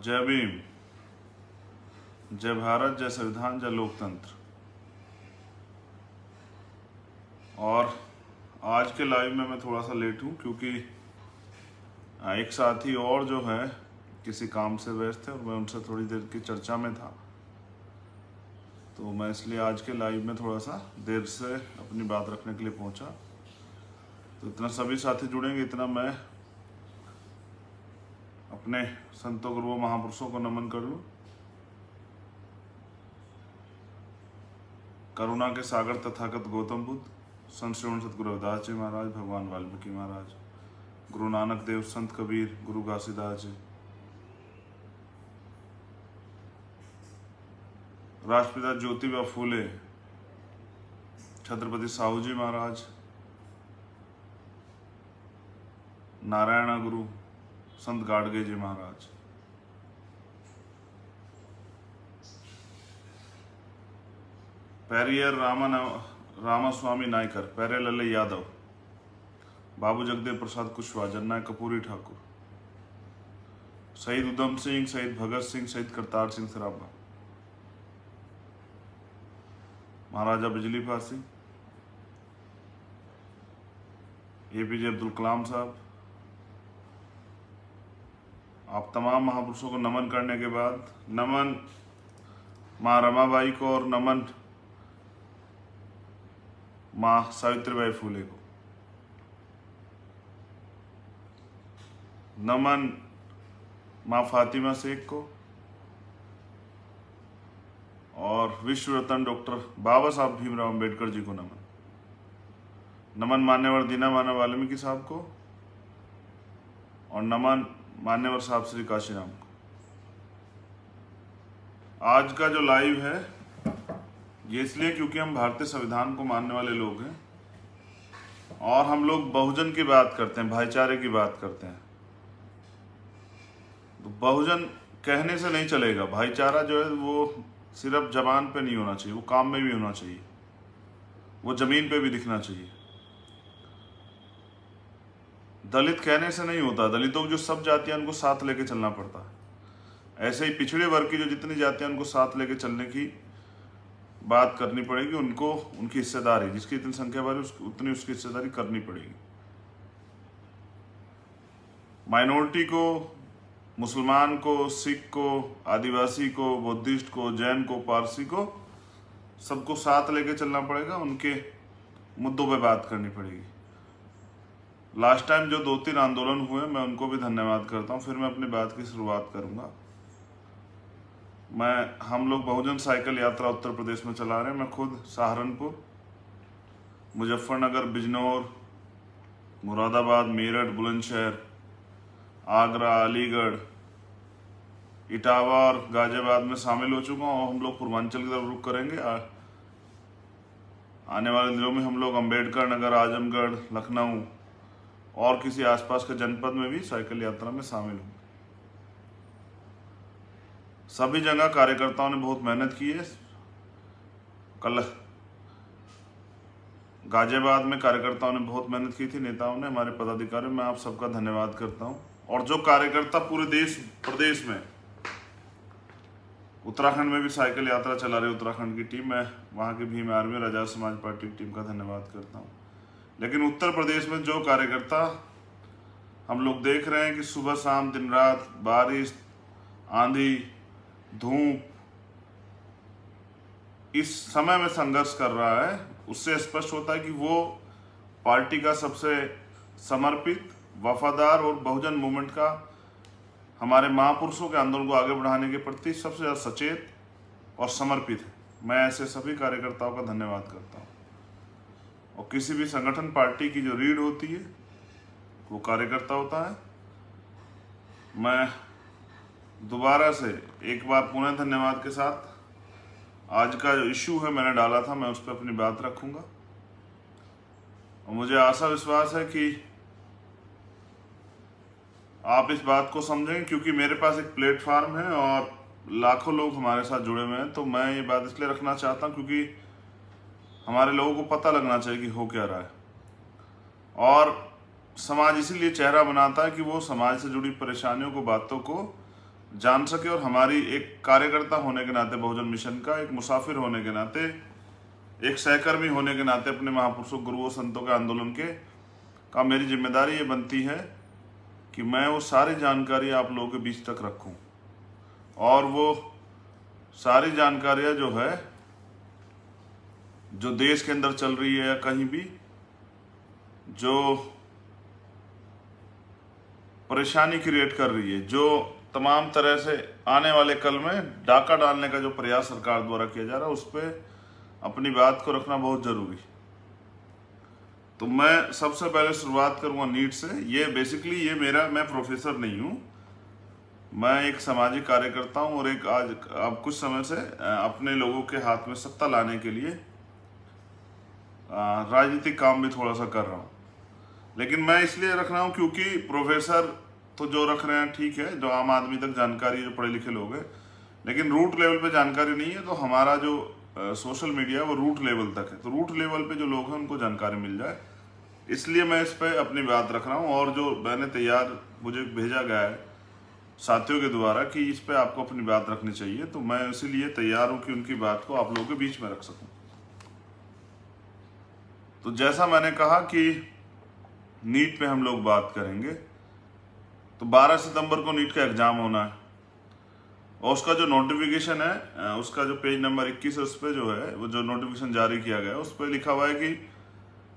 जय भीम, जय भारत, जय संविधान, जय लोकतंत्र। और आज के लाइव में मैं थोड़ा सा लेट हूँ क्योंकि एक साथी और जो है किसी काम से व्यस्त है और मैं उनसे थोड़ी देर की चर्चा में था, तो मैं इसलिए आज के लाइव में थोड़ा सा देर से अपनी बात रखने के लिए पहुंचा। तो इतना सभी साथी जुड़ेंगे, इतना मैं अपने संतों गुरुओं महापुरुषों को नमन कर लूं। करुणा के सागर तथागत गौतम बुद्ध, संत श्रवण सतगुरु रविदास जी महाराज, भगवान वाल्मीकि महाराज, गुरु नानक देव, संत कबीर, गुरु घासीदास जी, राष्ट्रपिता ज्योतिबा फूले, छत्रपति साहू जी महाराज, नारायण गुरु, संत गाडगे जी महाराज, पेरियर रामास्वामी नायकर, पेरे लल्ले यादव, बाबू जगदेव प्रसाद कुशवाहा, जननायक कपूरी ठाकुर, शहीद उधम सिंह, शहीद भगत सिंह, शहीद करतार सिंह सराभा, महाराजा बिजली फांसी, APJ अब्दुल कलाम साहब। आप तमाम महापुरुषों को नमन करने के बाद नमन माँ रमाबाई को और नमन माँ सावित्रीबाई फूले को, नमन माँ फातिमा शेख को और विश्व रत्न डॉक्टर बाबा साहब भीमराव अंबेडकर जी को नमन। नमन मान्यवर दीना मानव वाल्मीकि साहब को और नमन मान्यवर साहब श्री काशीराम को। आज का जो लाइव है ये इसलिए क्योंकि हम भारतीय संविधान को मानने वाले लोग हैं और हम लोग बहुजन की बात करते हैं, भाईचारे की बात करते हैं। तो बहुजन कहने से नहीं चलेगा, भाईचारा जो है वो सिर्फ जबान पे नहीं होना चाहिए, वो काम में भी होना चाहिए, वो जमीन पे भी दिखना चाहिए। दलित कहने से नहीं होता, दलितों की जो सब जातियां उनको साथ लेके चलना पड़ता है। ऐसे ही पिछड़े वर्ग की जो जितनी जातियां उनको साथ लेके चलने की बात करनी पड़ेगी, उनको उनकी हिस्सेदारी, जिसकी इतनी संख्या बढ़े उतनी उसकी हिस्सेदारी करनी पड़ेगी। माइनॉरिटी को, मुसलमान को, सिख को, आदिवासी को, बुद्धिस्ट को, जैन को, पारसी को, सबको साथ लेके चलना पड़ेगा, उनके मुद्दों पे बात करनी पड़ेगी। लास्ट टाइम जो 2-3 आंदोलन हुए मैं उनको भी धन्यवाद करता हूँ। फिर मैं अपनी बात की शुरुआत करूँगा। हम लोग बहुजन साइकिल यात्रा उत्तर प्रदेश में चला रहे हैं। मैं खुद सहारनपुर, मुजफ्फरनगर, बिजनौर, मुरादाबाद, मेरठ, बुलंदशहर, आगरा, अलीगढ़, इटावा और गाजियाबाद में शामिल हो चुका हूँ और हम लोग पूर्वांचल की तरफ रुख करेंगे। आने वाले दिनों में हम लोग अम्बेडकर नगर, आजमगढ़, लखनऊ और किसी आसपास के जनपद में भी साइकिल यात्रा में शामिल हूँ। सभी जगह कार्यकर्ताओं ने बहुत मेहनत की है। कल गाजियाबाद में कार्यकर्ताओं ने बहुत मेहनत की थी, नेताओं ने, हमारे पदाधिकारियों, मैं आप सबका धन्यवाद करता हूँ। और जो कार्यकर्ता पूरे प्रदेश में, उत्तराखंड में भी साइकिल यात्रा चला रही उत्तराखंड की टीम, मैं वहाँ की भीम आर्मी और आजाद समाज पार्टी की टीम का धन्यवाद करता हूँ। लेकिन उत्तर प्रदेश में जो कार्यकर्ता हम लोग देख रहे हैं कि सुबह शाम दिन रात बारिश, आंधी, धूप, इस समय में संघर्ष कर रहा है, उससे स्पष्ट होता है कि वो पार्टी का सबसे समर्पित, वफादार और बहुजन मूवमेंट का, हमारे महापुरुषों के आंदोलन को आगे बढ़ाने के प्रति सबसे ज़्यादा सचेत और समर्पित है। मैं ऐसे सभी कार्यकर्ताओं का धन्यवाद करता हूँ। और किसी भी संगठन, पार्टी की जो रीढ़ होती है वो कार्यकर्ता होता है। मैं दोबारा से एक बार पुनः धन्यवाद के साथ आज का जो इश्यू है मैंने डाला था, मैं उस पर अपनी बात रखूंगा। और मुझे आशा विश्वास है कि आप इस बात को समझेंगे, क्योंकि मेरे पास एक प्लेटफार्म है और लाखों लोग हमारे साथ जुड़े हुए हैं। तो मैं ये बात इसलिए रखना चाहता हूँ क्योंकि हमारे लोगों को पता लगना चाहिए कि हो क्या रहा है। और समाज इसीलिए चेहरा बनाता है कि वो समाज से जुड़ी परेशानियों को, बातों को जान सके और हमारी एक कार्यकर्ता होने के नाते, बहुजन मिशन का एक मुसाफिर होने के नाते, एक सहकर्मी होने के नाते अपने महापुरुषों, गुरुओं, संतों के आंदोलन के का मेरी जिम्मेदारी ये बनती है कि मैं वो सारी जानकारी आप लोगों के बीच तक रखूं और वो सारी जानकारियां जो है, जो देश के अंदर चल रही है या कहीं भी जो परेशानी क्रिएट कर रही है, जो तमाम तरह से आने वाले कल में डाका डालने का जो प्रयास सरकार द्वारा किया जा रहा है, उस पर अपनी बात को रखना बहुत जरूरी। तो मैं सबसे पहले शुरुआत करूंगा नीट से। ये बेसिकली ये मैं प्रोफेसर नहीं हूं, मैं एक सामाजिक कार्यकर्ता हूं और एक आज अब कुछ समय से अपने लोगों के हाथ में सत्ता लाने के लिए राजनीतिक काम भी थोड़ा सा कर रहा हूं। लेकिन मैं इसलिए रख रहा हूं क्योंकि प्रोफेसर तो जो रख रहे हैं ठीक है, जो आम आदमी तक जानकारी, जो पढ़े लिखे लोग हैं, लेकिन रूट लेवल पे जानकारी नहीं है। तो हमारा जो सोशल मीडिया वो रूट लेवल तक है, तो रूट लेवल पे जो लोग हैं उनको जानकारी मिल जाए, इसलिए मैं इस पर अपनी बात रख रहा हूँ। और जो मैंने मुझे भेजा गया है साथियों के द्वारा कि इस पर आपको अपनी बात रखनी चाहिए, तो मैं इसीलिए तैयार हूँ कि उनकी बात को आप लोगों के बीच में रख सकूँ। तो जैसा मैंने कहा कि नीट पे हम लोग बात करेंगे, तो 12 सितंबर को नीट का एग्जाम होना है और उसका जो नोटिफिकेशन है, उसका जो पेज नंबर 21 है, उस पर जो है वो जो नोटिफिकेशन जारी किया गया है, उस पर लिखा हुआ है कि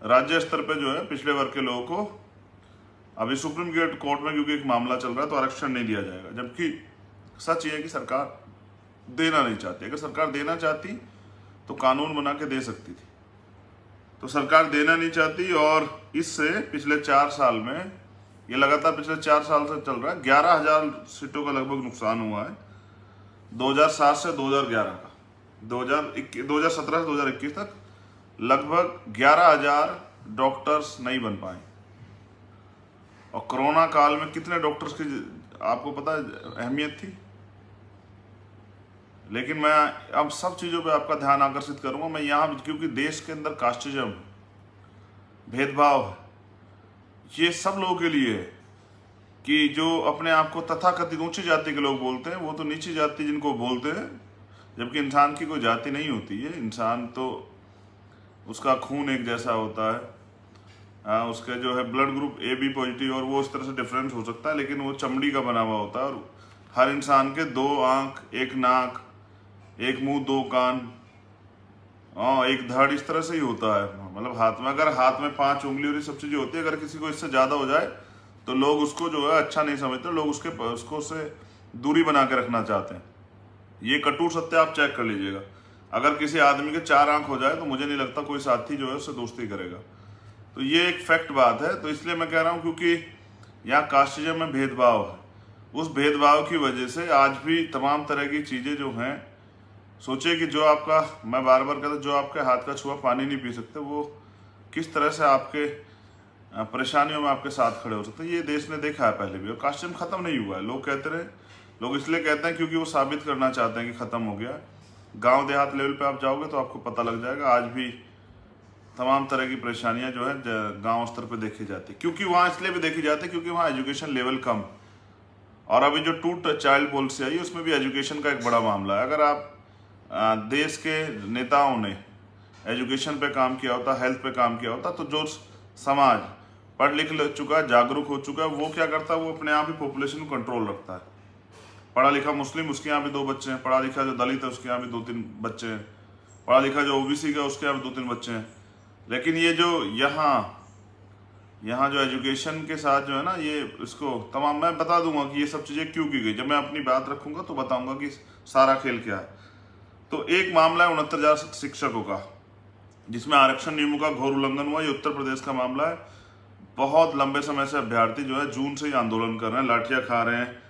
राज्य स्तर पे जो है पिछड़े वर्ग के लोगों को अभी सुप्रीम कोर्ट में क्योंकि एक मामला चल रहा है तो आरक्षण नहीं दिया जाएगा। जबकि सच ये है कि सरकार देना नहीं चाहती। अगर सरकार देना चाहती तो कानून बना के दे सकती थी, तो सरकार देना नहीं चाहती और इससे पिछले 4 साल में, ये लगातार पिछले 4 साल से चल रहा है, 11,000 सीटों का लगभग नुकसान हुआ है 2007 से 2011 का। 2017 से 2021 तक लगभग 11,000 डॉक्टर्स नहीं बन पाए। और कोरोना काल में कितने डॉक्टर्स की आपको पता है अहमियत थी। लेकिन मैं अब सब चीज़ों पे आपका ध्यान आकर्षित करूंगा। मैं यहाँ क्योंकि देश के अंदर कास्टिज्म, भेदभाव, ये सब लोगों के लिए है कि जो अपने आप को तथाकथित ऊंची जाति के लोग बोलते हैं, वो तो नीची जाति जिनको बोलते हैं, जबकि इंसान की कोई जाति नहीं होती है। इंसान तो उसका खून एक जैसा होता है, उसके जो है ब्लड ग्रुप AB पॉजिटिव, और वो इस तरह से डिफरेंट हो सकता है, लेकिन वो चमड़ी का बना हुआ होता है। और हर इंसान के 2 आंख, 1 नाक, 1 मुंह, 2 कान, एक धड़, इस तरह से ही होता है। मतलब हाथ में, अगर हाथ में 5 उंगली और ये सब चीजें होती है, अगर किसी को इससे ज्यादा हो जाए तो लोग उसको जो है अच्छा नहीं समझते, लोग उसको से दूरी बना के रखना चाहते हैं। ये कटु सत्य आप चेक कर लीजिएगा। अगर किसी आदमी के 4 आंख हो जाए तो मुझे नहीं लगता कोई साथी जो है उससे दोस्ती करेगा। तो ये एक फैक्ट बात है। तो इसलिए मैं कह रहा हूँ क्योंकि यहाँ कास्टिज्म में भेदभाव है, उस भेदभाव की वजह से आज भी तमाम तरह की चीजें जो हैं, सोचिए कि जो आपका, मैं बार बार कहता हूं, जो आपके हाथ का छुआ पानी नहीं पी सकते, वो किस तरह से आपके परेशानियों में आपके साथ खड़े हो सकते हैं। ये देश ने देखा है पहले भी। और कास्टिज्म खत्म नहीं हुआ है। लोग कहते रहे, लोग इसलिए कहते हैं क्योंकि वो साबित करना चाहते हैं कि खत्म हो गया। गांव देहात लेवल पे आप जाओगे तो आपको पता लग जाएगा, आज भी तमाम तरह की परेशानियां जो है गांव स्तर पे देखी जाती है। क्योंकि वहाँ इसलिए भी देखी जाती है क्योंकि वहाँ एजुकेशन लेवल कम। और अभी जो 2 चाइल्ड पॉलिसी आई है उसमें भी एजुकेशन का एक बड़ा मामला है। अगर आप देश के नेताओं ने एजुकेशन पे काम किया होता, हेल्थ पे काम किया होता, तो जो समाज पढ़ लिख चुका है, जागरूक हो चुका है, वो क्या करता है, वो अपने आप ही पॉपुलेशन को कंट्रोल रखता है। पढ़ा लिखा मुस्लिम, उसके यहाँ भी 2 बच्चे हैं। पढ़ा लिखा जो दलित है उसके यहाँ भी 2-3 बच्चे हैं। पढ़ा लिखा जो OBC का उसके यहाँ भी 2-3 बच्चे हैं। लेकिन ये जो यहाँ जो एजुकेशन के साथ जो है ना, ये इसको तमाम मैं बता दूंगा कि ये सब चीज़ें क्यों की गई। जब मैं अपनी बात रखूंगा तो बताऊंगा कि सारा खेल क्या है। तो एक मामला है 69,000 शिक्षकों का, जिसमें आरक्षण नियमों का घोर उल्लंघन हुआ। ये उत्तर प्रदेश का मामला है। बहुत लंबे समय से अभ्यर्थी जो है जून से ही आंदोलन कर रहे हैं, लाठियां खा रहे हैं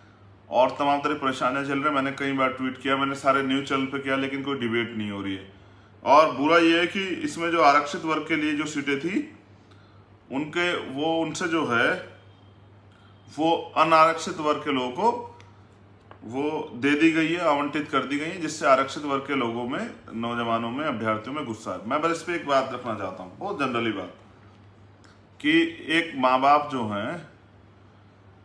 और तमाम तरह की परेशानियां चल रही है। मैंने कई बार ट्वीट किया, मैंने सारे न्यूज चैनल पे किया, लेकिन कोई डिबेट नहीं हो रही है। और बुरा ये है कि इसमें जो आरक्षित वर्ग के लिए जो सीटें थी, उनसे जो है वो अनारक्षित वर्ग के लोगों को वो दे दी गई है, आवंटित कर दी गई है, जिससे आरक्षित वर्ग के लोगों में, नौजवानों में, अभ्यर्थियों में गुस्सा है। मैं बस इस पर एक बात रखना चाहता हूँ, बहुत जनरली बात, कि एक माँ बाप जो हैं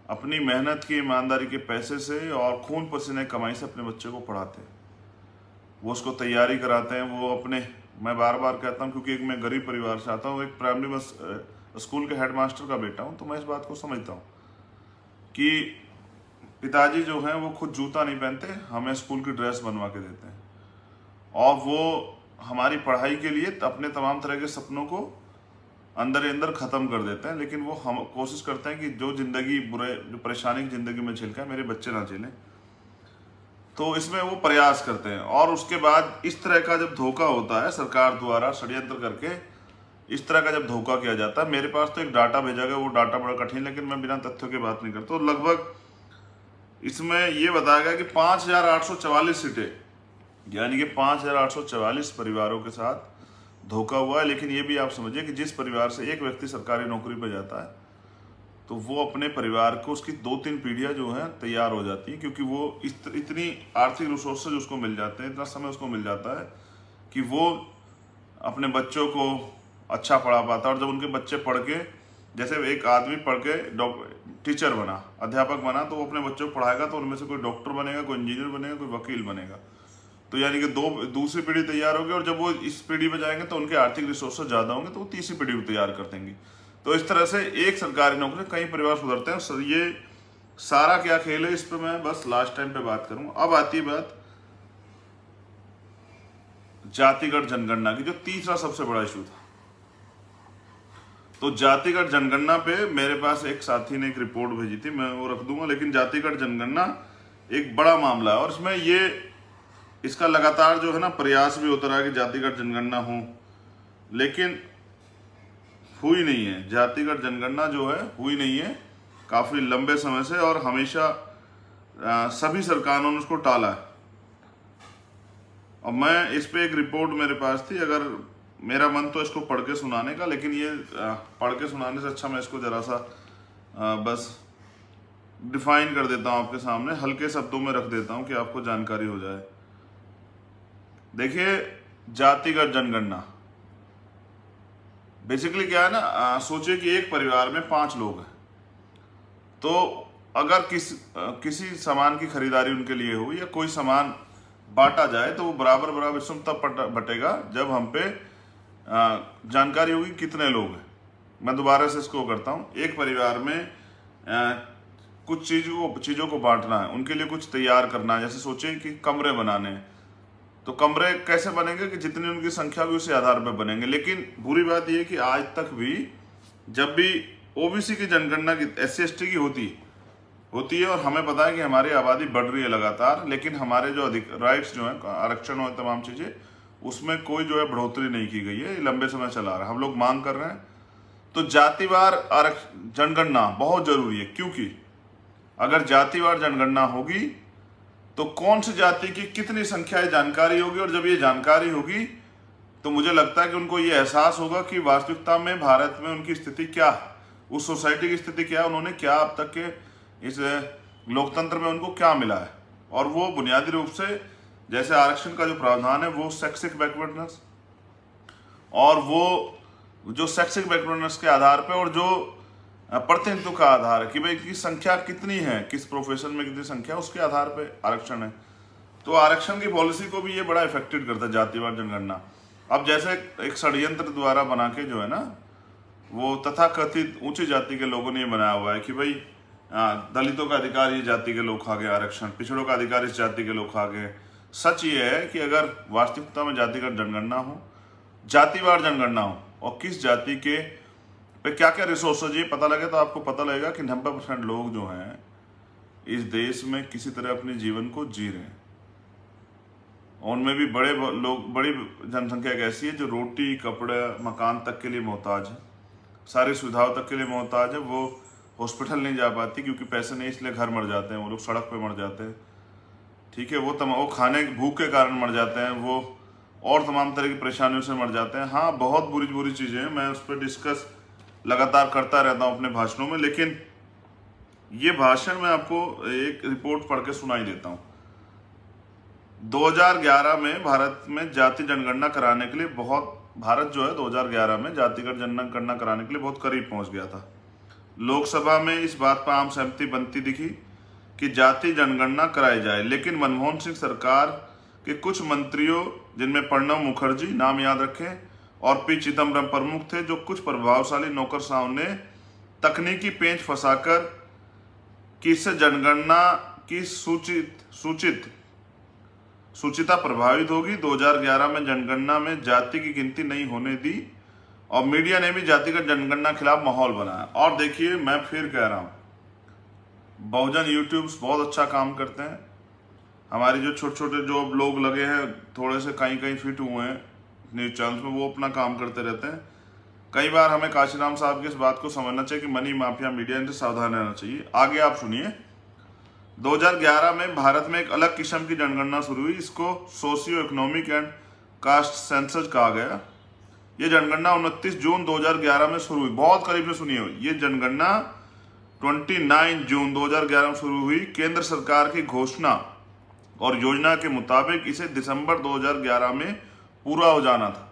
अपनी मेहनत की, ईमानदारी के पैसे से और खून पसीने कमाई से अपने बच्चे को पढ़ाते हैं, वो उसको तैयारी कराते हैं। वो अपने, मैं बार बार कहता हूँ क्योंकि एक मैं गरीब परिवार से आता हूँ, एक प्राइमरी स्कूल के हेडमास्टर का बेटा हूँ, तो मैं इस बात को समझता हूँ कि पिताजी जो हैं वो खुद जूता नहीं पहनते, हमें स्कूल की ड्रेस बनवा के देते हैं, और वो हमारी पढ़ाई के लिए अपने तमाम तरह के सपनों को अंदर ही अंदर ख़त्म कर देते हैं। लेकिन वो हम कोशिश करते हैं कि जो ज़िंदगी जो परेशानी की ज़िंदगी में झेल कर मेरे बच्चे ना झेलें, तो इसमें वो प्रयास करते हैं। और उसके बाद इस तरह का जब धोखा होता है सरकार द्वारा षड्यंत्र करके, इस तरह का जब धोखा किया जाता है, मेरे पास तो एक डाटा भेजा गया, वो डाटा बड़ा कठिन, लेकिन मैं बिना तथ्यों की बात नहीं करता। तो लगभग इसमें ये बताया गया कि 5,844 सीटें, यानी कि 5,844 परिवारों के साथ धोखा हुआ है। लेकिन ये भी आप समझिए कि जिस परिवार से एक व्यक्ति सरकारी नौकरी पर जाता है, तो वो अपने परिवार को, उसकी 2-3 पीढ़ियां जो हैं तैयार हो जाती हैं, क्योंकि वो इतनी आर्थिक रिसोर्सेज उसको मिल जाते हैं, इतना समय उसको मिल जाता है कि वो अपने बच्चों को अच्छा पढ़ा पाता है। और जब उनके बच्चे पढ़ के, जैसे एक आदमी पढ़ के टीचर बना, अध्यापक बना, तो वो अपने बच्चों को पढ़ाएगा तो उनमें से कोई डॉक्टर बनेगा, कोई इंजीनियर बनेगा, कोई वकील बनेगा। तो यानी कि दूसरी पीढ़ी तैयार होगी, और जब वो इस पीढ़ी पे जाएंगे तो उनके आर्थिक रिसोर्सेज ज़्यादा होंगे, तो वो तीसरी पीढ़ी को तैयार कर देंगे। तो इस तरह से एक सरकारी नौकरी कई परिवार सुधरते हैं। ये सारा क्या खेल है, इस पर मैं बस लास्ट टाइम पे बात करूँ। अब आती है बात जातिगत जनगणना की, जो तीसरा सबसे बड़ा इशू था। तो जातिगत जनगणना पे मेरे पास एक साथी ने एक रिपोर्ट भेजी थी, मैं वो रख दूंगा। लेकिन जातिगत जनगणना एक बड़ा मामला है, और इसमें इसका लगातार जो है ना प्रयास भी होता रहा कि जातिगत जनगणना हो, लेकिन हुई नहीं है। जातिगत जनगणना जो है हुई नहीं है काफ़ी लंबे समय से, और हमेशा सभी सरकारों ने उसको टाला है। और मैं इस पे एक रिपोर्ट मेरे पास थी, अगर मेरा मन तो इसको पढ़ के सुनाने का, लेकिन ये पढ़ के सुनाने से अच्छा मैं इसको ज़रा सा बस डिफाइन कर देता हूँ आपके सामने, हल्के शब्दों में रख देता हूँ कि आपको जानकारी हो जाए। देखिए, जातिगत जनगणना बेसिकली क्या है ना, सोचिए कि एक परिवार में 5 लोग हैं, तो अगर किसी सामान की खरीदारी उनके लिए हो या कोई सामान बांटा जाए, तो वो बराबर बराबर इसमें तब बटेगा जब हम पे जानकारी होगी कितने लोग हैं। मैं दोबारा से इसको करता हूँ। एक परिवार में कुछ चीज़ों को बांटना है, उनके लिए कुछ तैयार करना है। जैसे सोचिए कि कमरे बनाने हैं, तो कमरे कैसे बनेंगे कि जितनी उनकी संख्या भी उसी आधार पर बनेंगे। लेकिन बुरी बात यह है कि आज तक भी जब भी ओबीसी की जनगणना की, SC/ST की होती है, और हमें पता है कि हमारी आबादी बढ़ रही है लगातार, लेकिन हमारे जो राइट्स जो हैं, आरक्षण और तमाम चीज़ें, उसमें कोई जो है बढ़ोतरी नहीं की गई है। ये लंबे समय चला रहा है, हम लोग मांग कर रहे हैं। तो जातिवार जनगणना बहुत जरूरी है, क्योंकि अगर जातिवार जनगणना होगी तो कौन सी जाति की कितनी संख्या है जानकारी होगी, और जब ये जानकारी होगी तो मुझे लगता है कि उनको ये एहसास होगा कि वास्तविकता में भारत में उनकी स्थिति क्या है, उस सोसाइटी की स्थिति क्या है, उन्होंने क्या अब तक के इस लोकतंत्र में उनको क्या मिला है। और वो बुनियादी रूप से, जैसे आरक्षण का जो प्रावधान है, वो शैक्षिक बैकवर्डनेस, और वो जो शैक्षिक बैकवर्डनेस के आधार पे, और जो प्रतिनिधित्व का आधार है कि भाई की संख्या कितनी है, किस प्रोफेशन में कितनी संख्या, उसके आधार पे आरक्षण है। तो आरक्षण की पॉलिसी को भी ये बड़ा इफेक्टेड करता है जातिवार जनगणना। अब जैसे एक षड्यंत्र द्वारा बना के जो है ना, वो तथाकथित ऊंची जाति के लोगों ने ये बनाया हुआ है कि भाई दलितों का अधिकार ये जाति के लोग खा गए आरक्षण, पिछड़ों का अधिकार इस जाति के लोग खा गए। सच ये है कि अगर वास्तविकता में जातिगत जनगणना हो, जातिवार जनगणना हो, और किस जाति के पे क्या क्या रिसोर्सेज ये पता लगे, तो आपको पता लगेगा कि 90% लोग जो हैं इस देश में किसी तरह अपने जीवन को जी रहे हैं। उनमें भी बड़ी जनसंख्या एक ऐसी है जो रोटी, कपड़े, मकान तक के लिए मोहताज है, सारी सुविधाओं तक के लिए मोहताज है। वो हॉस्पिटल नहीं जा पाती क्योंकि पैसे नहीं, इसलिए घर मर जाते हैं, वो लोग सड़क पे मर जाते हैं, ठीक है। वो खाने भूख के कारण मर जाते हैं, वो और तमाम तरह की परेशानियों से मर जाते हैं। हाँ, बहुत बुरी बुरी चीज़ें हैं, मैं उस पर डिस्कस लगातार करता रहता हूँ अपने भाषणों में, लेकिन ये भाषण मैं आपको एक रिपोर्ट पढ़ के सुनाई देता हूँ। 2011 में भारत में जाति जनगणना कराने के लिए भारत जो है 2011 में जातिगत जनगणना कराने के लिए बहुत करीब पहुंच गया था। लोकसभा में इस बात पर आम सहमति बनती दिखी कि जाति जनगणना कराई जाए, लेकिन मनमोहन सिंह सरकार के कुछ मंत्रियों, जिनमें प्रणब मुखर्जी, नाम याद रखें, और पी चिदम्बरम प्रमुख थे, जो कुछ प्रभावशाली नौकरशाहों ने तकनीकी पेंच फंसाकर कि इससे जनगणना की सूचिता प्रभावित होगी। 2011 में जनगणना में जाति की गिनती नहीं होने दी और मीडिया ने भी जातिगत जनगणना खिलाफ माहौल बनाया। और देखिए, मैं फिर कह रहा हूं, बहुजन यूट्यूब्स बहुत अच्छा काम करते हैं। हमारे जो छोटे छोटे जो लोग लगे हैं, थोड़े से कहीं फिट हुए हैं न्यूज चैनल्स में, वो अपना काम करते रहते हैं। कई बार हमें काशीराम साहब की इस बात को समझना चाहिए कि मनी माफिया मीडिया इनसे सावधान रहना चाहिए। आगे आप सुनिए। 2011 में भारत में एक अलग किस्म की जनगणना शुरू हुई। इसको socio economic and caste census कहा गया। ये जनगणना 29 जून 2011 में शुरू हुई। बहुत करीब से सुनिए, ये जनगणना 29 जून 2011 में शुरू हुई। केंद्र सरकार की घोषणा और योजना के मुताबिक इसे दिसंबर 2011 में पूरा हो जाना था।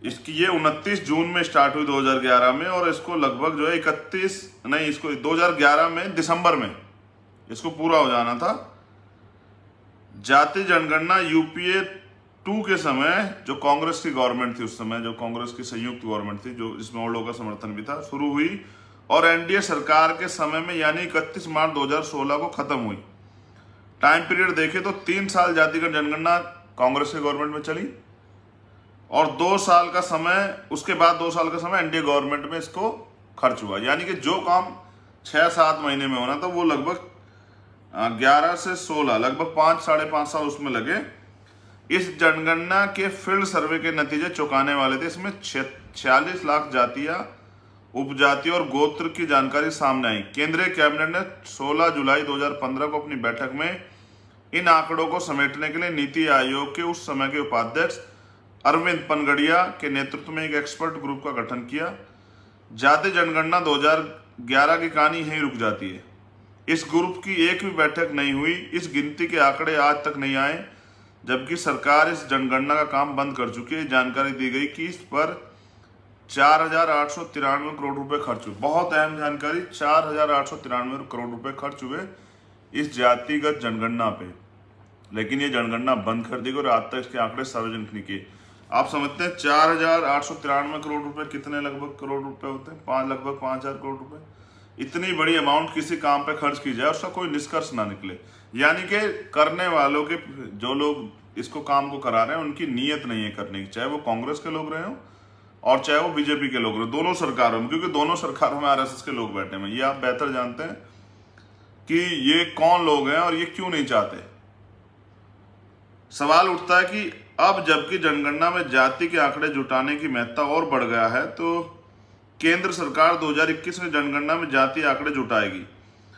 इसकी ये 29 जून में स्टार्ट हुई 2011 में, और इसको लगभग जो है 2011 में दिसंबर में इसको पूरा हो जाना था। जाति जनगणना यूपीए 2 के समय, जो कांग्रेस की गवर्नमेंट थी उस समय, जो कांग्रेस की संयुक्त गवर्नमेंट थी, जो इसमें और लोगों का समर्थन भी था, शुरू हुई, और एनडीए सरकार के समय में यानी 31 मार्च 2016 को खत्म हुई। टाइम पीरियड देखें तो 3 साल जातिगत जनगणना कांग्रेस की गवर्नमेंट में चली, और 2 साल का समय, उसके बाद 2 साल का समय एनडीए गवर्नमेंट में इसको खर्च हुआ। यानी कि जो काम 6-7 महीने में होना था, वो लगभग 11 से 16, लगभग 5-5.5 साल उसमें लगे। इस जनगणना के फील्ड सर्वे के नतीजे चौंकाने वाले थे। इसमें 46 लाख जातियां, उपजाति और गोत्र की जानकारी सामने आई। केंद्रीय कैबिनेट ने 16 जुलाई 2015 को अपनी बैठक में इन आंकड़ों को समेटने के लिए नीति आयोग के उस समय के उपाध्यक्ष अरविंद पनगड़िया के नेतृत्व में एक एक्सपर्ट ग्रुप का गठन किया। जाति जनगणना 2011 की कहानी यहीं रुक जाती है। इस ग्रुप की एक भी बैठक नहीं हुई। इस गिनती के आंकड़े आज तक नहीं आए, जबकि सरकार इस जनगणना का काम बंद कर चुकी है। जानकारी दी गई कि इस पर 4,893 करोड़ रुपए खर्च हुए। बहुत अहम जानकारी, 4,893 करोड़ रुपए खर्च हुए इस जातिगत जनगणना पे, लेकिन ये जनगणना बंद कर दी गई और आज तक इसके आंकड़े सार्वजनिक नहीं किए। आप समझते हैं 4,893 करोड़ रुपए कितने लगभग करोड़ रुपए होते हैं? लगभग 5,000 करोड़ रुपए। इतनी बड़ी अमाउंट किसी काम पे खर्च की जाए, उसका कोई निष्कर्ष ना निकले। यानी कि करने वालों के, जो लोग इसको काम को करा रहे हैं, उनकी नीयत नहीं है करने की, चाहे वो कांग्रेस के लोग रहे हो और चाहे वो बीजेपी के लोग रहे, दोनों सरकारों में, क्योंकि दोनों सरकारों में आरएसएस के लोग बैठे हैं। ये आप बेहतर जानते हैं कि ये कौन लोग हैं और ये क्यों नहीं चाहते। सवाल उठता है कि अब जबकि जनगणना में जाति के आंकड़े जुटाने की महत्ता और बढ़ गया है, तो केंद्र सरकार 2021 में जनगणना में जाति आंकड़े जुटाएगी।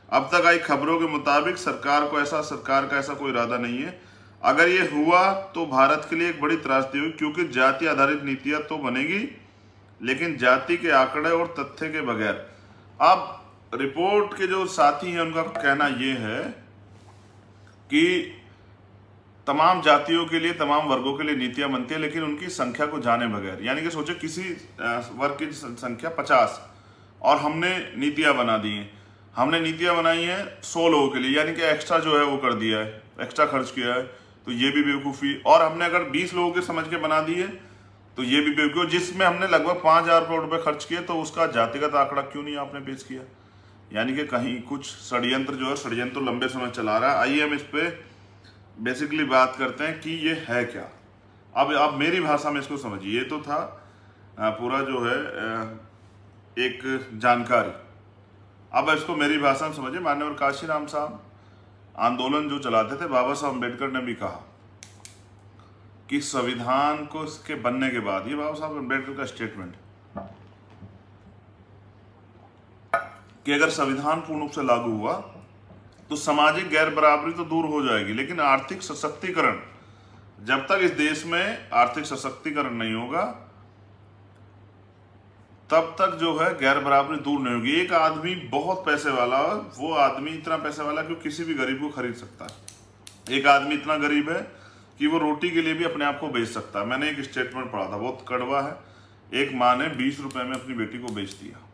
अब तक आई खबरों के मुताबिक सरकार का ऐसा कोई इरादा नहीं है। अगर ये हुआ तो भारत के लिए एक बड़ी त्रासदी हुई, क्योंकि जाति आधारित नीतियां तो बनेगी, लेकिन जाति के आंकड़े और तथ्य के बगैर। अब रिपोर्ट के जो साथी हैं, उनका कहना यह है कि तमाम जातियों के लिए, तमाम वर्गों के लिए नीतियां बनती है, लेकिन उनकी संख्या को जाने बगैर। यानी कि सोचे किसी वर्ग की संख्या 50 और हमने नीतियां बना दी हैं। हमने नीतियां बनाई हैं 100 लोगों के लिए, यानी कि एक्स्ट्रा जो है वो कर दिया है, एक्स्ट्रा खर्च किया है, तो ये भी बेवकूफ़ी। और हमने अगर 20 लोगों के समझ के बना दी है, तो ये भी बेवकूफ़ी। जिसमें हमने लगभग 5,000 करोड़ रुपए खर्च किए, तो उसका जातिगत आंकड़ा क्यों नहीं आपने पेश किया? यानी कि कहीं कुछ षड्यंत्र जो है, षड्यंत्र लंबे समय चला रहा है। आइए हम इस पर बेसिकली बात करते हैं कि ये है क्या। अब आप मेरी भाषा में इसको समझिए। ये तो था पूरा जो है एक जानकारी। अब इसको मेरी भाषा में समझिए। माननीय काशीराम साहब आंदोलन जो चलाते थे, बाबा साहब अम्बेडकर ने भी कहा कि संविधान को इसके बनने के बाद, ये बाबा साहब अम्बेडकर का स्टेटमेंट, कि अगर संविधान पूर्ण रूप से लागू हुआ तो सामाजिक गैर बराबरी तो दूर हो जाएगी, लेकिन आर्थिक सशक्तिकरण, जब तक इस देश में आर्थिक सशक्तिकरण नहीं होगा, तब तक जो है गैर बराबरी दूर नहीं होगी। एक आदमी बहुत पैसे वाला, वो आदमी इतना पैसे वाला कि किसी भी गरीब को खरीद सकता है। एक आदमी इतना गरीब है कि वो रोटी के लिए भी अपने आप को बेच सकता है। मैंने एक स्टेटमेंट पढ़ा था, बहुत कड़वा है। एक माँ ने 20 रुपए में अपनी बेटी को बेच दिया।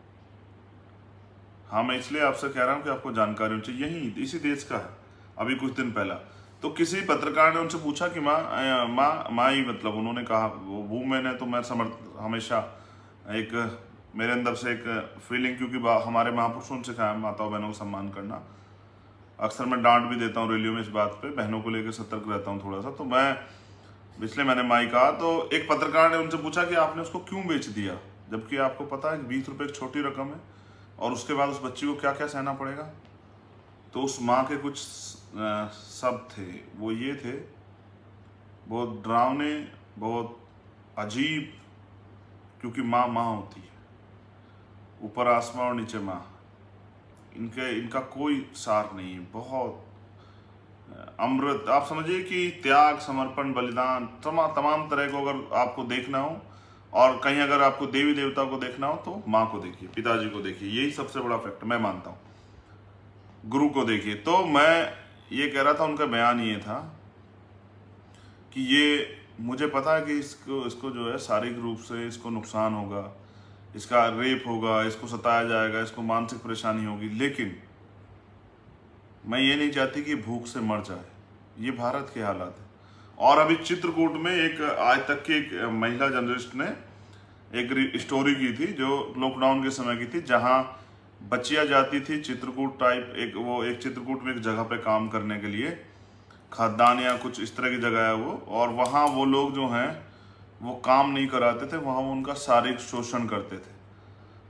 हाँ, मैं इसलिए आपसे कह रहा हूँ कि आपको जानकारी होनी चाहिए, यही इसी देश का है। अभी कुछ दिन पहला तो किसी पत्रकार ने उनसे पूछा कि माँ ही मतलब उन्होंने कहा वो मैंने तो मैं हमेशा एक मेरे अंदर से एक फीलिंग, क्योंकि हमारे महापुरुषों ने सिखाया माताओं बहनों को सम्मान करना। अक्सर मैं डांट भी देता हूँ रैलियों में इस बात पे, बहनों को लेकर सतर्क रहता हूँ थोड़ा सा, तो मैं इसलिए मैंने माई कहा। तो एक पत्रकार ने उनसे पूछा कि आपने उसको क्यों बेच दिया, जबकि आपको पता है कि 20 रुपये एक छोटी रकम है और उसके बाद उस बच्ची को क्या क्या सहना पड़ेगा। तो उस माँ के कुछ शब्द थे, वो ये थे, बहुत डरावने, बहुत अजीब, क्योंकि माँ माँ होती है, ऊपर आसमां और नीचे माँ, इनका कोई सार नहीं है। बहुत अमृत, आप समझिए कि त्याग, समर्पण, बलिदान, तमाम तरह को अगर आपको देखना हो और कहीं अगर आपको देवी देवता को देखना हो तो माँ को देखिए, पिताजी को देखिए, यही सबसे बड़ा फैक्ट मैं मानता हूँ। गुरु को देखिए। तो मैं ये कह रहा था, उनका बयान ये था कि ये मुझे पता है कि इसको जो है शारीरिक रूप से इसको नुकसान होगा, इसका रेप होगा, इसको सताया जाएगा, इसको मानसिक परेशानी होगी, लेकिन मैं ये नहीं चाहती कि भूख से मर जाए। ये भारत के हालात है। और अभी चित्रकूट में एक आज तक की एक महिला जर्नलिस्ट ने एक स्टोरी की थी जो लॉकडाउन के समय की थी, जहां बच्चियां जाती थी चित्रकूट टाइप एक चित्रकूट में एक जगह पे काम करने के लिए, खाद्यान्न या कुछ इस तरह की जगह है वो, और वहाँ वो लोग जो हैं वो काम नहीं कराते थे, वहाँ वो उनका शारीरिक शोषण करते थे।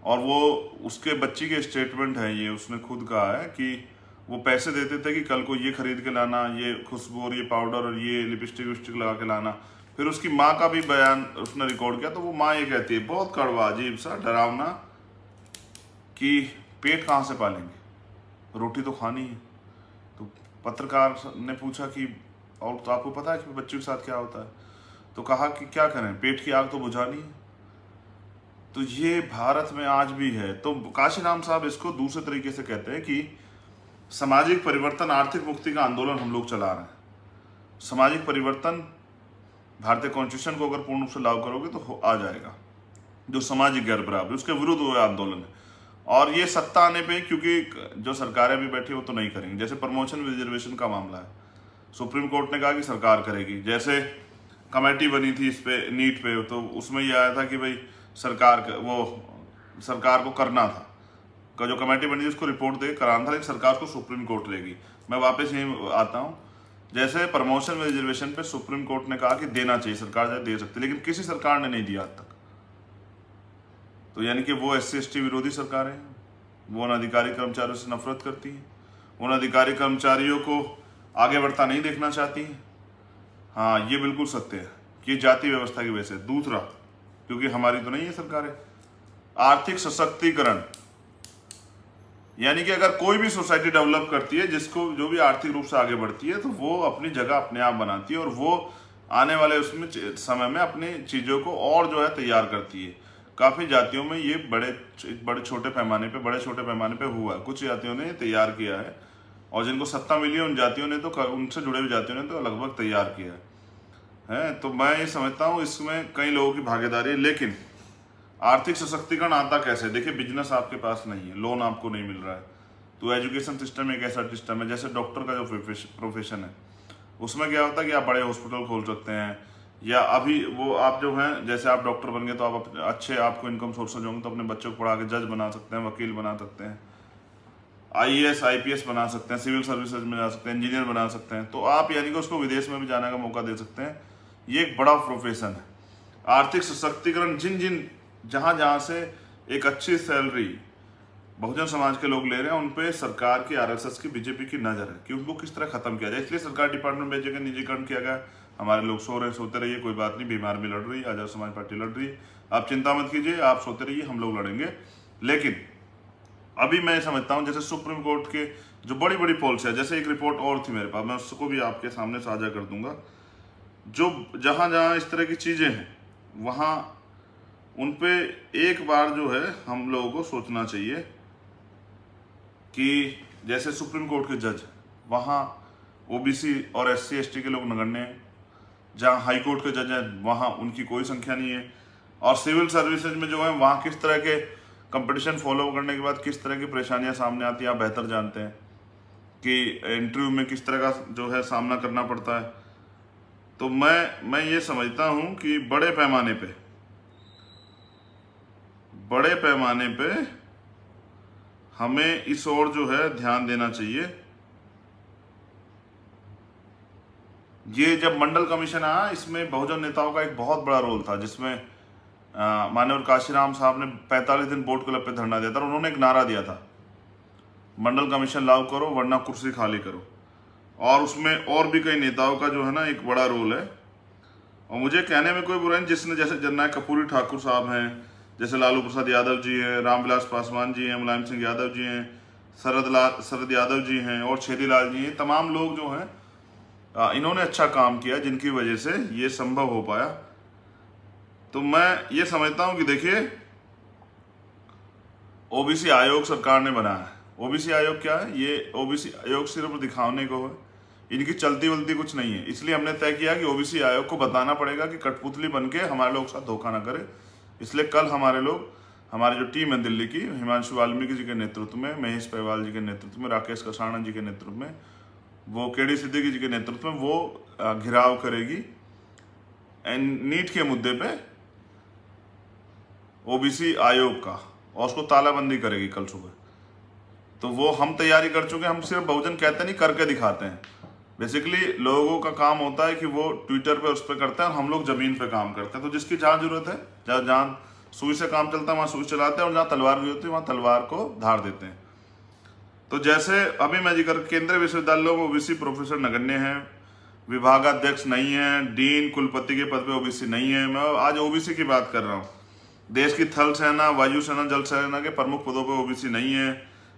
और वो उसके बच्ची के स्टेटमेंट है ये, उसने खुद कहा है कि वो पैसे देते थे कि कल को ये खरीद के लाना, ये खुशबू और ये पाउडर और ये लिपस्टिक विस्टिक लगा के लाना। फिर उसकी माँ का भी बयान उसने रिकॉर्ड किया, तो वो माँ ये कहती है, बहुत कड़वा, अजीब सा, डरावना, कि पेट कहाँ से पालेंगे, रोटी तो खानी है। तो पत्रकार ने पूछा कि और तो आपको पता है कि बच्चों के साथ क्या होता है, तो कहा कि क्या करें, पेट की आग तो बुझानी है। तो ये भारत में आज भी है। तो काशीराम साहब इसको दूसरे तरीके से कहते हैं कि सामाजिक परिवर्तन, आर्थिक मुक्ति का आंदोलन हम लोग चला रहे हैं। सामाजिक परिवर्तन, भारतीय कॉन्स्टिट्यूशन को अगर पूर्ण रूप से लागू करोगे तो आ जाएगा, जो सामाजिक गैर बराबरी उसके विरुद्ध वो आंदोलन है। और ये सत्ता आने पे, क्योंकि जो सरकारें भी बैठी वो तो नहीं करेंगी। जैसे प्रमोशन रिजर्वेशन का मामला है, सुप्रीम कोर्ट ने कहा कि सरकार करेगी। जैसे कमेटी बनी थी इस पे, नीट पे, तो उसमें ये आया था कि भाई सरकार को करना था, जो कमेटी बनी थी उसको रिपोर्ट दे कराना था, लेकिन सरकार को सुप्रीम कोर्ट लेगी। मैं वापस यहीं आता हूँ, जैसे प्रमोशन में रिजर्वेशन पे सुप्रीम कोर्ट ने कहा कि देना चाहिए, सरकार दे सकती, लेकिन किसी सरकार ने नहीं दिया आज तक। तो यानी कि वो SC/ST विरोधी सरकारें हैं, वो अनधिकारी कर्मचारियों से नफरत करती हैं, उन अधिकारी कर्मचारियों को आगे बढ़ता नहीं देखना चाहती हैं। हाँ, ये बिल्कुल सत्य है कि जाति व्यवस्था की वजह से। दूसरा, क्योंकि हमारी तो नहीं है सरकारें। आर्थिक सशक्तिकरण, यानी कि अगर कोई भी सोसाइटी डेवलप करती है, जिसको जो भी आर्थिक रूप से आगे बढ़ती है, तो वो अपनी जगह अपने आप बनाती है और वो आने वाले उसमें समय में अपनी चीज़ों को और जो है तैयार करती है। काफ़ी जातियों में ये बड़े छोटे पैमाने पे हुआ है। कुछ जातियों ने तैयार किया है और जिनको सत्ता मिली है उन जातियों ने तो, उनसे जुड़े हुए जातियों ने तो लगभग तैयार किया है। तो मैं ये समझता हूँ इसमें कई लोगों की भागीदारी है। लेकिन आर्थिक सशक्तिकरण आता कैसे? देखिए, बिजनेस आपके पास नहीं है, लोन आपको नहीं मिल रहा है, तो एजुकेशन सिस्टम एक ऐसा सिस्टम है, जैसे डॉक्टर का जो प्रोफेशन है, उसमें क्या होता है कि आप बड़े हॉस्पिटल खोल सकते हैं, या अभी वो आप जो हैं, जैसे आप डॉक्टर बन गए तो आप अच्छे आपको इनकम सोर्सेज होंगे, तो अपने बच्चों को पढ़ा के जज बना सकते हैं, वकील बना सकते हैं, IAS IPS बना सकते हैं, सिविल सर्विसेज में जा सकते हैं, इंजीनियर बना सकते हैं। तो आप यानी कि उसको विदेश में भी जाने का मौका दे सकते हैं। ये एक बड़ा प्रोफेशन है। आर्थिक सशक्तिकरण जहाँ से एक अच्छी सैलरी बहुजन समाज के लोग ले रहे हैं, उन पे सरकार की, RSS की, BJP की नजर है कि उनको किस तरह खत्म किया जाए। इसलिए सरकार डिपार्टमेंट भेजे का निजीकरण किया गया। हमारे लोग सोते रहिए, कोई बात नहीं, बीमार भी लड़ रही है, आजाद समाज पार्टी लड़ रही है, आप चिंता मत कीजिए, आप सोते रहिए, हम लोग लड़ेंगे। लेकिन अभी मैं समझता हूँ, जैसे सुप्रीम कोर्ट के जो बड़ी बड़ी पॉलिसी है, जैसे एक रिपोर्ट और थी मेरे पास, मैं उसको भी आपके सामने साझा कर दूंगा, जो जहाँ इस तरह की चीजें हैं वहाँ उन पे एक बार जो है हम लोगों को सोचना चाहिए कि जैसे सुप्रीम कोर्ट के जज, वहाँ OBC और SC/ST के लोग नगण्य हैं। जहाँ हाई कोर्ट के जज हैं वहाँ उनकी कोई संख्या नहीं है। और सिविल सर्विसेज में जो है वहाँ किस तरह के कंपटीशन फॉलो करने के बाद किस तरह की परेशानियां सामने आती हैं आप बेहतर जानते हैं कि इंटरव्यू में किस तरह का जो है सामना करना पड़ता है। तो मैं ये समझता हूं कि बड़े पैमाने पे हमें इस ओर जो है ध्यान देना चाहिए। ये जब मंडल कमीशन आया, इसमें बहुजन नेताओं का एक बहुत बड़ा रोल था, जिसमें माननीय काशीराम साहब ने 45 दिन बोट क्लब पे धरना दिया था और उन्होंने एक नारा दिया था, मंडल कमीशन लागू करो वरना कुर्सी खाली करो। और उसमें और भी कई नेताओं का जो है ना एक बड़ा रोल है। और मुझे कहने में कोई बुराई नहीं, जिसने जैसे जननायक कर्पूरी ठाकुर साहब हैं, जैसे लालू प्रसाद यादव जी हैं, रामविलास पासवान जी हैं, मुलायम सिंह यादव जी हैं, शरद यादव जी हैं और छेदीलाल जी हैं, तमाम लोग जो हैं इन्होंने अच्छा काम किया जिनकी वजह से ये संभव हो पाया। तो मैं ये समझता हूं कि देखिए, ओबीसी आयोग सरकार ने बनाया है। ओबीसी आयोग क्या है? ये ओबीसी आयोग सिर्फ दिखाने को है, इनकी चलती वलती कुछ नहीं है। इसलिए हमने तय किया कि ओबीसी आयोग को बताना पड़ेगा कि कठपुतली बनके हमारे लोग साथ धोखा ना करे। इसलिए कल हमारे जो टीम है दिल्ली की, हिमांशु वाल्मीकि जी के नेतृत्व में, महेश पहवाल जी के नेतृत्व में, राकेश कसाणा जी के नेतृत्व में, वो केडी सिद्दीकी जी के नेतृत्व में वो घिराव करेगी नीट के मुद्दे पे ओबीसी आयोग का, और उसको तालाबंदी करेगी कल सुबह। तो वो हम तैयारी कर चुके हैं। हम सिर्फ बहुजन कहते नहीं, करके दिखाते हैं। बेसिकली लोगों का काम होता है कि वो ट्विटर पे उस पर करते हैं और हम लोग जमीन पे काम करते हैं। तो जिसकी जहां जरूरत है, जहां सुई से काम चलता है वहां सुई चलाते हैं, और जहां तलवार की होती है वहां तलवार को धार देते हैं। तो जैसे अभी मैं जिक्र, केंद्रीय विश्वविद्यालयों में ओबीसी प्रोफेसर नगण्य हैं, विभागाध्यक्ष नहीं है, डीन कुलपति के पद पे ओबीसी नहीं है। मैं आज ओबीसी की बात कर रहा हूँ। देश की थल सेना, वायु सेना, जल सेना के प्रमुख पदों पे ओबीसी नहीं है।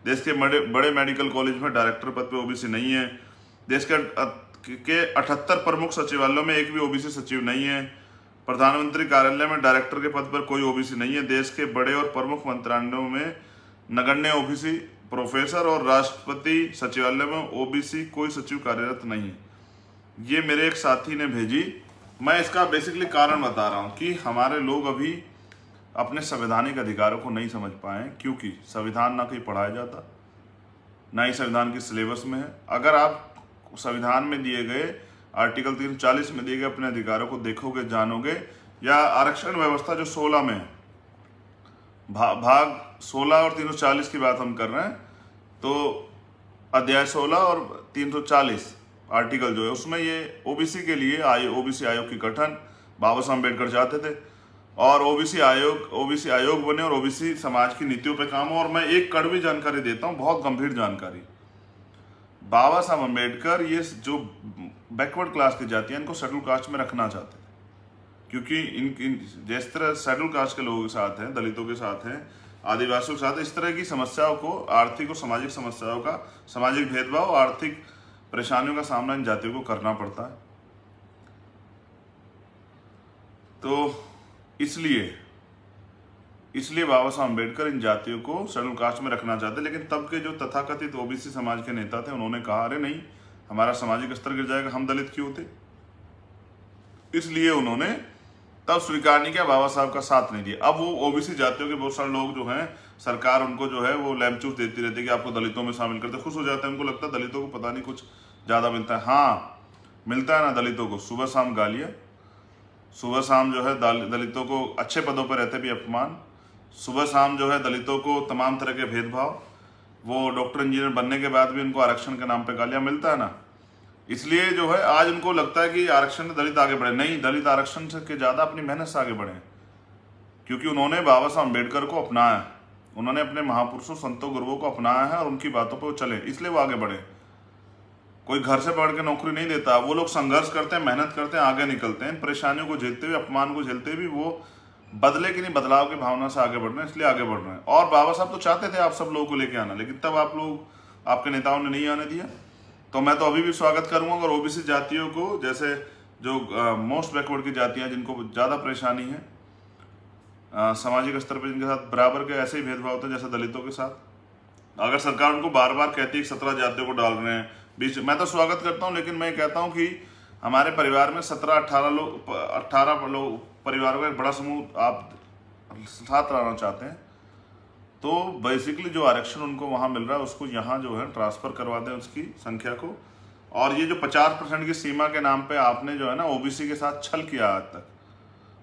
देश के बड़े मेडिकल कॉलेज में डायरेक्टर पद पे ओबीसी नहीं है। देश के 78 प्रमुख सचिवालयों में एक भी ओबीसी सचिव नहीं है। प्रधानमंत्री कार्यालय में डायरेक्टर के पद पर कोई ओबीसी नहीं है। देश के बड़े और प्रमुख मंत्रालयों में नगण्य ओबीसी प्रोफेसर, और राष्ट्रपति सचिवालय में ओबीसी कोई सचिव कार्यरत नहीं है। ये मेरे एक साथी ने भेजी। मैं इसका बेसिकली कारण बता रहा हूँ कि हमारे लोग अभी अपने संवैधानिक अधिकारों को नहीं समझ पाए, क्योंकि संविधान ना कहीं पढ़ाया जाता, ना ही संविधान के सिलेबस में है। अगर आप संविधान में दिए गए आर्टिकल 340 में दिए गए अपने अधिकारों को देखोगे, जानोगे, या आरक्षण व्यवस्था जो 16 में है, भाग 16 और 340 की बात हम कर रहे हैं, तो अध्याय 16 और 340 आर्टिकल जो है उसमें ये ओबीसी के लिए ओबीसी आयोग की गठन बाबा साहब अम्बेडकर चाहते थे, और ओबीसी आयोग बने और ओबीसी समाज की नीतियों पे काम हो। और मैं एक कड़वी जानकारी देता हूँ, बहुत गंभीर जानकारी। बाबा साहब अम्बेडकर ये जो बैकवर्ड क्लास की जाति है इनको शेड्यूल कास्ट में रखना चाहते थे, क्योंकि जिस तरह शेड्यूल कास्ट के लोगों के साथ हैं, दलितों के साथ हैं, आदिवासियों के साथ, इस तरह की समस्याओं को, आर्थिक और सामाजिक समस्याओं का, सामाजिक भेदभाव, आर्थिक परेशानियों का सामना इन जातियों को करना पड़ता है। तो इसलिए बाबा साहब अम्बेडकर इन जातियों को शेड्यूल कास्ट में रखना चाहते। लेकिन तब के जो तथाकथित ओबीसी समाज के नेता थे, उन्होंने कहा अरे नहीं, हमारा सामाजिक स्तर गिर जाएगा, हम दलित क्यों थे। इसलिए उन्होंने तब स्वीकार नहीं किया, बाबा साहब का साथ नहीं दिया। अब वो ओबीसी जातियों के बहुत सारे लोग जो हैं, सरकार उनको जो है वो लैमचूस देती रहती है कि आपको दलितों में शामिल करते, खुश हो जाते हैं। उनको लगता है दलितों को पता नहीं कुछ ज़्यादा मिलता है। हाँ, मिलता है ना दलितों को, सुबह शाम गालियाँ, सुबह शाम जो है दलितों को अच्छे पदों पर रहते भी अपमान, सुबह शाम जो है दलितों को तमाम तरह के भेदभाव, वो डॉक्टर इंजीनियर बनने के बाद भी उनको आरक्षण के नाम पे गालियाँ, मिलता है ना। इसलिए जो है आज उनको लगता है कि आरक्षण में दलित आगे बढ़े। नहीं, दलित आरक्षण से के ज़्यादा अपनी मेहनत से आगे बढ़े, क्योंकि उन्होंने बाबा साहब अम्बेडकर को अपनाया, उन्होंने अपने महापुरुषों संतों गुरुओं को अपनाया है और उनकी बातों पर वो चले, इसलिए वो आगे बढ़े। कोई घर से पढ़ के नौकरी नहीं देता, वो लोग संघर्ष करते हैं, मेहनत करते हैं, आगे निकलते हैं। परेशानियों को झेलते हुए, अपमान को झेलते हुए वो बदले की नहीं, बदलाव की भावना से आगे बढ़ रहे हैं, इसलिए आगे बढ़ रहे हैं। और बाबा साहब तो चाहते थे आप सब लोगों को लेके आना, लेकिन तब आप लोग, आपके नेताओं ने नहीं आने दिया। तो मैं तो अभी भी स्वागत करूंगा अगर ओबीसी जातियों को, जैसे जो मोस्ट बैकवर्ड की जातियां जिनको ज़्यादा परेशानी है सामाजिक स्तर पर, जिनके साथ बराबर के ऐसे ही भेदभाव होते हैं जैसे दलितों के साथ, अगर सरकार उनको बार बार कहती है 17 जातियों को डाल रहे हैं बीच, मैं तो स्वागत करता हूं। लेकिन मैं कहता हूं कि हमारे परिवार में 17-18 लोग परिवारों का एक बड़ा समूह आप साथ रहना चाहते हैं, तो बेसिकली जो आरक्षण उनको वहां मिल रहा है उसको यहाँ जो है ट्रांसफर करवा दें उसकी संख्या को। और ये जो 50% की सीमा के नाम पे आपने जो है ना ओबीसी के साथ छल किया, आज तक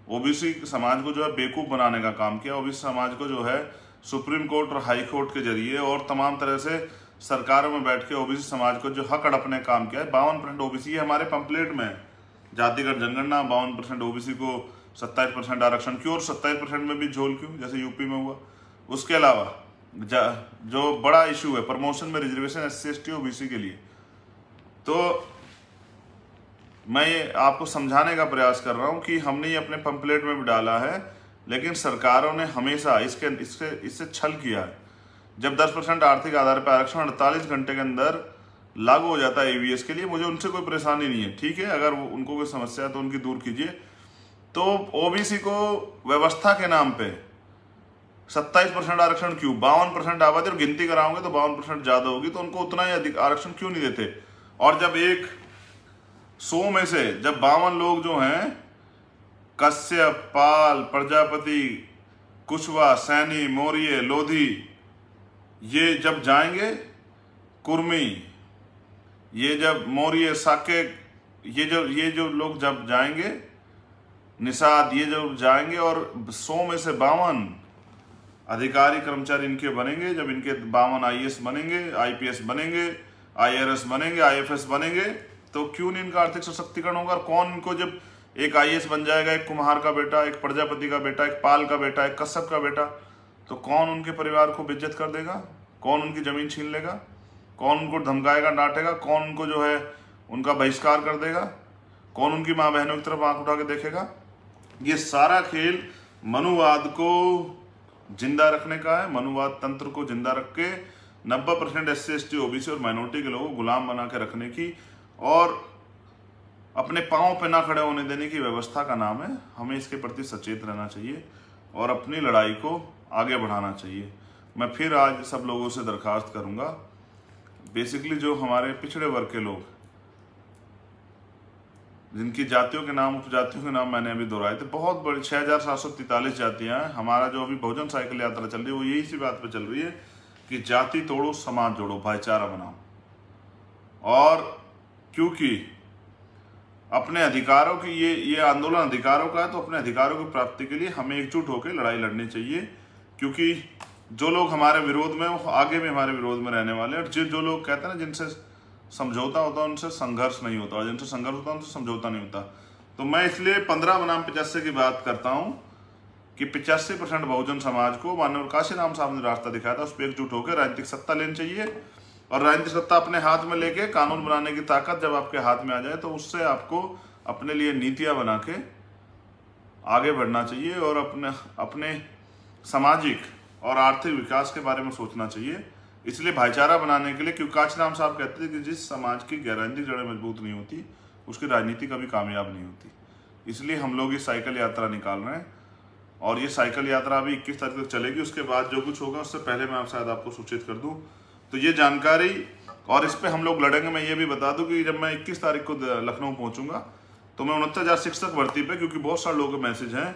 ओबीसी समाज को जो है बेवकूफ बनाने का काम किया। ओबीसी समाज को जो है सुप्रीम कोर्ट और हाई कोर्ट के जरिए और तमाम तरह से सरकारों में बैठ के ओबीसी समाज को जो हक हड़पने काम किया है। 52% ओबीसी, ये हमारे पंपलेट में जातिगत जनगणना 52% ओबीसी को 27% आरक्षण क्यों, और 27% में भी झोल क्यों, जैसे यूपी में हुआ। उसके अलावा जो बड़ा इशू है प्रमोशन में रिजर्वेशन SC/ST ओबीसी के लिए, तो मैं ये आपको समझाने का प्रयास कर रहा हूं कि हमने ये अपने पंपलेट में भी डाला है, लेकिन सरकारों ने हमेशा इससे छल किया है। जब 10% आर्थिक आधार पर आरक्षण 48 घंटे के अंदर लागू हो जाता है EVS के लिए, मुझे उनसे कोई परेशानी नहीं है, ठीक है, अगर उनको कोई समस्या है तो उनकी दूर कीजिए। तो ओबीसी को व्यवस्था के नाम पे 27% आरक्षण क्यों, 52% आबादी, और गिनती कराओगे तो 52% ज्यादा होगी, तो उनको उतना ही अधिक आरक्षण क्यों नहीं देते। और जब 100 में से जब 52 लोग जो हैं कश्यप, पाल, प्रजापति, कुशवाहा, सैनी, मौर्य, लोधी, ये जब जाएंगे, कुर्मी, ये जब मौर्य, साके, ये जो लोग जब जाएंगे, निषाद, ये जो जाएंगे, और 100 में से 52 अधिकारी कर्मचारी इनके बनेंगे, जब इनके 52 IAS बनेंगे, IPS बनेंगे, IRS बनेंगे, IFS बनेंगे, तो क्यों नहीं इनका आर्थिक सशक्तिकरण होगा। और कौन इनको, जब एक IAS बन जाएगा, एक कुम्हार का बेटा, एक प्रजापति का बेटा, एक पाल का बेटा, एक कश्यप का बेटा, तो कौन उनके परिवार को बेइज्जत कर देगा, कौन उनकी जमीन छीन लेगा, कौन उनको धमकाएगा, डांटेगा, कौन उनको जो है उनका बहिष्कार कर देगा, कौन उनकी माँ बहनों की तरफ आंख उठा के देखेगा। ये सारा खेल मनुवाद को जिंदा रखने का है। मनुवाद तंत्र को जिंदा रख के 90% SC/ST OBC और माइनॉरिटी के लोगों को गुलाम बना के रखने की और अपने पांव पे ना खड़े होने देने की व्यवस्था का नाम है। हमें इसके प्रति सचेत रहना चाहिए और अपनी लड़ाई को आगे बढ़ाना चाहिए। मैं फिर आज सब लोगों से दरखास्त करूंगा, बेसिकली जो हमारे पिछड़े वर्ग के लोग, जिनकी जातियों के नाम, उपजातियों के नाम मैंने अभी दोहराए थे, बहुत बड़ी 6743 जातियां हैं। हमारा जो अभी बहुजन साइकिल यात्रा चल रही है वो यही सी बात पे चल रही है कि जाति तोड़ो, समाज जोड़ो, भाईचारा बनाओ। और क्योंकि अपने अधिकारों की ये आंदोलन अधिकारों का है, तो अपने अधिकारों की प्राप्ति के लिए हमें एकजुट होकर लड़ाई लड़नी चाहिए। क्योंकि जो लोग हमारे विरोध में, वो आगे भी हमारे विरोध में रहने वाले हैं। और जो लोग कहते हैं ना, जिनसे समझौता होता है उनसे संघर्ष नहीं होता, और जिनसे संघर्ष होता है उनसे समझौता नहीं होता। तो मैं इसलिए 15 बनाम 85 की बात करता हूं कि 85% बहुजन समाज को माननीय काशीराम साहब ने रास्ता दिखाया था, उस पर एकजुट होकर राजनीतिक सत्ता लेनी चाहिए। और राजनीतिक सत्ता अपने हाथ में लेके कानून बनाने की ताकत जब आपके हाथ में आ जाए, तो उससे आपको अपने लिए नीतियां बना के आगे बढ़ना चाहिए और अपने सामाजिक और आर्थिक विकास के बारे में सोचना चाहिए। इसलिए भाईचारा बनाने के लिए, क्योंकि काशीराम साहब कहते थे कि जिस समाज की राजनीतिक जड़ें मजबूत नहीं होती, उसकी राजनीति कभी कामयाब नहीं होती। इसलिए हम लोग ये साइकिल यात्रा निकाल रहे हैं, और ये साइकिल यात्रा अभी 21 तारीख तक चलेगी। उसके बाद जो कुछ होगा उससे पहले मैं शायद आपको सूचित कर दूं। तो ये जानकारी, और इस पर हम लोग लड़ेंगे। मैं ये भी बता दूं कि जब मैं 21 तारीख को लखनऊ पहुंचूंगा, तो मैं 69,000 शिक्षक भर्ती पे, क्योंकि बहुत सारे लोगों के मैसेज हैं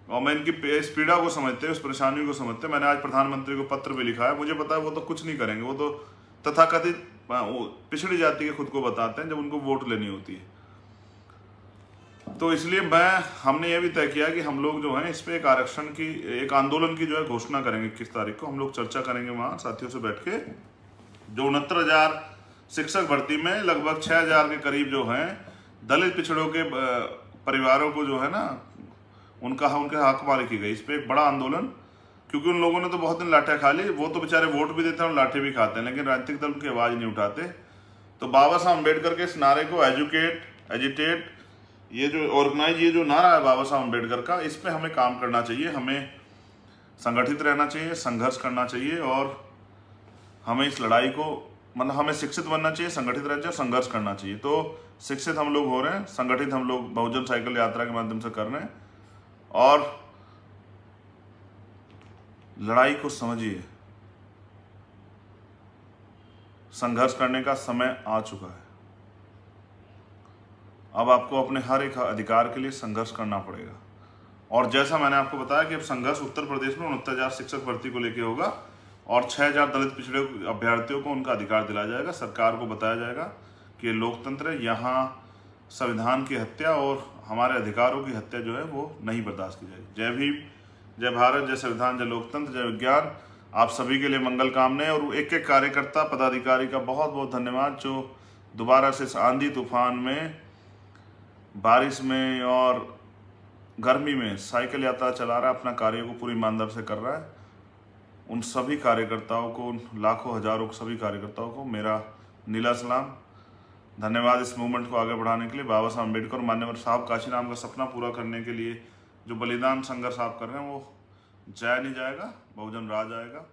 और मैं इनकी इस पीड़ा को समझते हैं, उस परेशानी को समझते हैं। मैंने आज प्रधानमंत्री को पत्र भी लिखा है। मुझे पता है वो तो कुछ नहीं करेंगे, वो तो तथाकथित पिछड़ी जाति के खुद को बताते हैं जब उनको वोट लेनी होती है। तो इसलिए हमने ये भी तय किया कि हम लोग जो है इस पे एक आरक्षण की, एक आंदोलन की जो है घोषणा करेंगे। 21 तारीख को हम लोग चर्चा करेंगे वहाँ साथियों से बैठ के। जो 69,000 शिक्षक भर्ती में लगभग 6,000 के करीब जो हैं दलित पिछड़ों के परिवारों को जो है ना, उनके हक मारी की गई। इस पर एक बड़ा आंदोलन, क्योंकि उन लोगों ने तो बहुत दिन लाठियां खा ली। वो तो बेचारे वोट भी देते हैं और लाठी भी खाते हैं, लेकिन राजनीतिक दल की आवाज नहीं उठाते। तो बाबा साहब अम्बेडकर के इस नारे को, एजुकेट, एजिटेट, ये जो ऑर्गेनाइज, ये जो नारा है बाबा साहब अम्बेडकर का, इस पर हमें काम करना चाहिए। हमें संगठित रहना चाहिए, संघर्ष करना चाहिए, और हमें इस लड़ाई को, मतलब हमें शिक्षित बनना चाहिए, संगठित रहना चाहिए, संघर्ष करना चाहिए। तो शिक्षित हम लोग हो रहे हैं, संगठित हम लोग बहुजन साइकिल यात्रा के माध्यम से कर रहे हैं, और लड़ाई को समझिए। संघर्ष करने का समय आ चुका है। अब आपको अपने हर एक अधिकार के लिए संघर्ष करना पड़ेगा। और जैसा मैंने आपको बताया कि अब संघर्ष उत्तर प्रदेश में 69,000 शिक्षक भर्ती को लेकर होगा और 6,000 दलित पिछड़े अभ्यर्थियों को उनका अधिकार दिलाया जाएगा। सरकार को बताया जाएगा कि ये लोकतंत्र है, यहाँ संविधान की हत्या और हमारे अधिकारों की हत्या जो है वो नहीं बर्दाश्त की जाएगी। जय भीम, जय भारत, जय संविधान, जय लोकतंत्र, जय विज्ञान। आप सभी के लिए मंगल कामनाएं और एक एक कार्यकर्ता पदाधिकारी का बहुत बहुत धन्यवाद जो दोबारा से इस आंधी तूफान में, बारिश में और गर्मी में साइकिल यात्रा चला रहा है, अपना कार्य को पूरी ईमानदारी से कर रहा है। उन सभी कार्यकर्ताओं को, उन लाखों हजारों सभी कार्यकर्ताओं को मेरा नीला सलाम, धन्यवाद इस मूवमेंट को आगे बढ़ाने के लिए। बाबा साहब अम्बेडकर, मान्यवर साहब काशीराम का सपना पूरा करने के लिए जो बलिदान संघर्ष आप कर रहे हैं वो जाया नहीं जाएगा, बहुजन राज आएगा।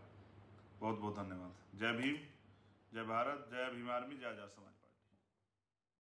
बहुत बहुत धन्यवाद। जय भीम, जय भारत, जय भीम आर्मी, जय आजाद समाज।